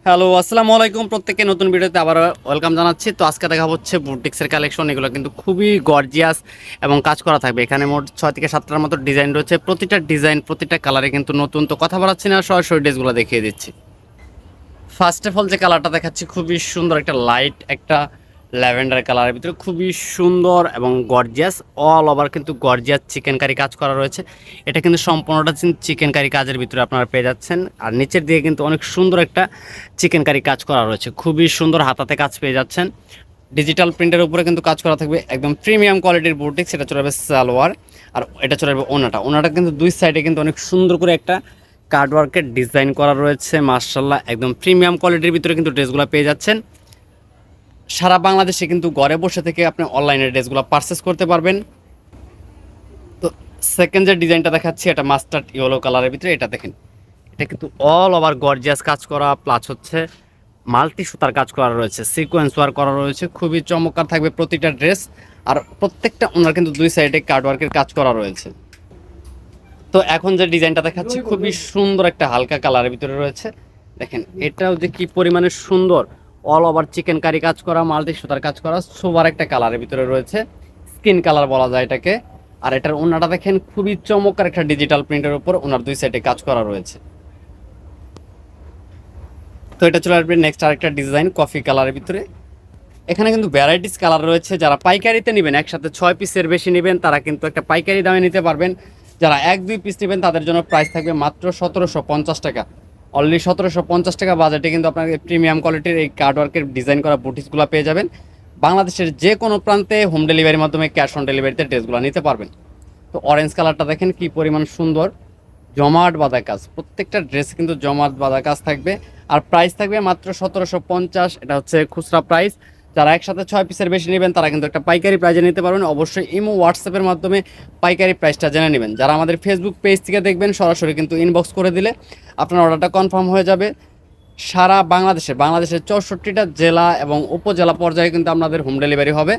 Hello, আসসালামু আলাইকুম। প্রত্যেককে নতুন ভিডিওতে আবার ওয়েলকাম জানাচ্ছি। তো আজকে দেখা হচ্ছে বুটিক্সের কালেকশন। এগুলো কিন্তু খুবই গর্জিয়াস এবং কাজ করা থাকবে। এখানে মোট 6 থেকে 7টার মতো ডিজাইন রয়েছে। প্রতিটা ডিজাইন, প্রতিটা কালারে কিন্তু নতুন। তো কথা বলাচ্ছি না, সরাসরি ড্রেসগুলো দেখিয়ে দিচ্ছি। ফার্স্ট অফ অল যে কালারটা দেখাচ্ছি খুবই সুন্দর, একটা লাইট একটা ল্যাভেন্ডার কালারের ভিতরে খুবই সুন্দর এবং গর্জিয়াস। অল ওভার কিন্তু গর্জিয়াস চিকেন কারি কাজ করা রয়েছে। এটা কিন্তু সম্পূর্ণটা চিকেন কারি কাজের ভিতরে আপনারা পেয়ে যাচ্ছেন। আর নিচের দিকে কিন্তু অনেক সুন্দর একটা চিকেন কারি কাজ করা রয়েছে, খুবই সুন্দর হাতাতে কাজ পেয়ে যাচ্ছেন। ডিজিটাল প্রিন্টের উপরে কিন্তু কাজ করা থাকবে, একদম প্রিমিয়াম কোয়ালিটির বুটিক। সেটা চলে যাবে সালোয়ার, আর এটা চলে যাবে ওনাটা কিন্তু দুই সাইডে কিন্তু অনেক সুন্দর করে একটা কার্ডওয়ার্কের ডিজাইন করা রয়েছে। মার্শাল্লাহ, একদম প্রিমিয়াম কোয়ালিটির ভিতরে কিন্তু ড্রেসগুলো পেয়ে যাচ্ছেন। সারা বাংলাদেশে কিন্তু ঘরে বসে থেকে আপনি অনলাইনে ড্রেসগুলো পারচেস করতে পারবেন। তো সেকেন্ড যে ডিজাইনটা দেখাচ্ছি, এটা মাস্টার্ড ইয়েলো কালারের ভিতরে। এটা দেখেন, এটা কিন্তু অল ওভার গর্জিয়াস কাজ করা, প্লাস হচ্ছে মাল্টি সুতার কাজ করা রয়েছে, সিকোয়েন্স ওয়ার্ক করা রয়েছে। খুবই চমৎকার থাকবে প্রতিটা ড্রেস। আর প্রত্যেকটা ওনার কিন্তু দুই সাইডে কার্ডওয়ার্কের কাজ করা রয়েছে। তো এখন যে ডিজাইনটা দেখাচ্ছি খুবই সুন্দর, একটা হালকা কালারের ভিতরে রয়েছে। দেখেন এটাও যে কি পরিমাণে সুন্দর, অল ওভার চিকেন কারি কাজ করা, মাল্টি সুতার কাজ করা, সোবার একটা কালারের ভিতরে রয়েছে, স্কিন কালার বলা যায় এটাকে। আর এটার ওনাটা দেখেন খুবই চমৎকার, একটা ডিজিটাল প্রিন্টের উপর ওনার দুই সাইডে কাজ করা রয়েছে। তো এটা চলে আসবে নেক্সট আরেকটা ডিজাইন কফি কালারের ভিতরে। এখানে কিন্তু ভ্যারাইটিস কালার রয়েছে। যারা পাইকারিতে নেবেন, একসাথে 6 পিসের বেশি নেবেন, তারা কিন্তু একটা পাইকারি দামে নিতে পারবেন। যারা 1-2 পিস নেবেন তাদের জন্য প্রাইস থাকবে মাত্র 1750 টাকা। অনলি 1750 টাকা বাজেটে কিন্তু আপনার প্রিমিয়াম কোয়ালিটির এই কার্ডওয়ার্কের ডিজাইন করা বুটিক্সগুলো পেয়ে যাবেন। বাংলাদেশের যে কোনো প্রান্তে হোম ডেলিভারির মাধ্যমে ক্যাশ অন ডেলিভারিতে ড্রেসগুলো নিতে পারবেন। তো অরেঞ্জ কালারটা দেখেন কি পরিমাণ সুন্দর, জমাট বাঁধা কাজ, প্রত্যেকটা ড্রেস কিন্তু জমাট বাঁধা কাজ থাকবে। আর প্রাইস থাকবে মাত্র 1750। এটা হচ্ছে খুচরা প্রাইস। যারা একসাথে 6 পিসের বেশি নেবেন তারা কিন্তু একটা পাইকারি প্রাইজে নিতে পারবেন। অবশ্যই ইমো হোয়াটসঅ্যাপের মাধ্যমে পাইকারি প্রাইসটা জেনে নেবেন। যারা আমাদের ফেসবুক পেজ থেকে দেখবেন, সরাসরি কিন্তু ইনবক্স করে দিলে আপনার অর্ডারটা কনফার্ম হয়ে যাবে। সারা বাংলাদেশের 64টা জেলা এবং উপজেলা পর্যায়ে কিন্তু আপনাদের হোম ডেলিভারি হবে।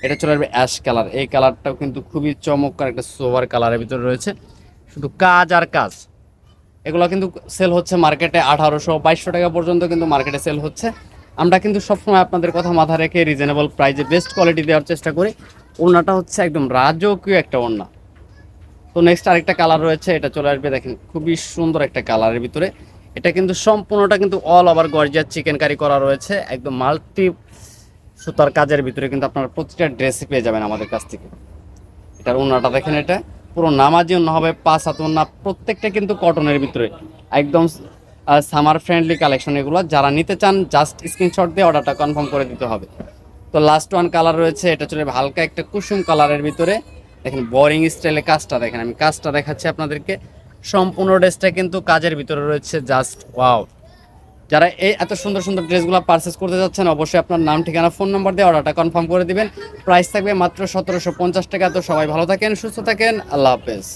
এটা চলে আসবে অ্যাশ কালার। এই কালারটাও কিন্তু খুবই চমৎকার, একটা সোভার কালারের ভিতরে রয়েছে, শুধু কাজ আর কাজ। এগুলো কিন্তু সেল হচ্ছে মার্কেটে 1800-2200 টাকা পর্যন্ত কিন্তু মার্কেটে সেল হচ্ছে। আমরা কিন্তু সবসময় আপনাদের কথা মাথায় রেখে রিজনেবল প্রাইসে বেস্ট কোয়ালিটি দেওয়ার চেষ্টা করি। ওড়নাটা হচ্ছে একদম রাজকীয় একটা ওড়না। তো নেক্সট আরেকটা কালার রয়েছে, এটা চলে আসবে দেখেন খুবই সুন্দর একটা কালারের ভিতরে। এটা কিন্তু সম্পূর্ণটা কিন্তু all over gorgeous chicken curry করা রয়েছে, একদম মাল্টি সুতার কাজের ভিতরে কিন্তু আপনারা প্রতিটা ড্রেসই পেয়ে যাবেন আমাদের কাছ থেকে। এটার ওড়নাটা দেখেন, এটা পুরো নামাজি ওড়না হবে, 5 হাত ওড়না, প্রত্যেকটা কিন্তু কটনের ভিতরে, একদম সামার ফ্রেন্ডলি কালেকশন এগুলো। যারা নিতে চান জাস্ট স্ক্রিনশট দিয়ে অর্ডারটা কনফার্ম করে দিতে হবে। তো লাস্ট ওয়ান কালার রয়েছে, এটা চলে হালকা একটা কুসুম কালারের ভিতরে। দেখেন বোরিং স্টাইলে কাজটা দেখেন, আমি কাজটা দেখাচ্ছি আপনাদেরকে। সম্পূর্ণ ড্রেসটা কিন্তু কাজের ভিতরে রয়েছে, জাস্ট ওয়াও। যারা এই এত সুন্দর সুন্দর ড্রেসগুলো পারচেস করতে যাচ্ছেন, অবশ্যই আপনার নাম, ঠিকানা, ফোন নাম্বার দিয়ে অর্ডারটা কনফার্ম করে দিবেন। প্রাইস থাকবে মাত্র 1750 টাকা। তো সবাই ভালো থাকেন, সুস্থ থাকেন, আল্লাহ হাফেজ।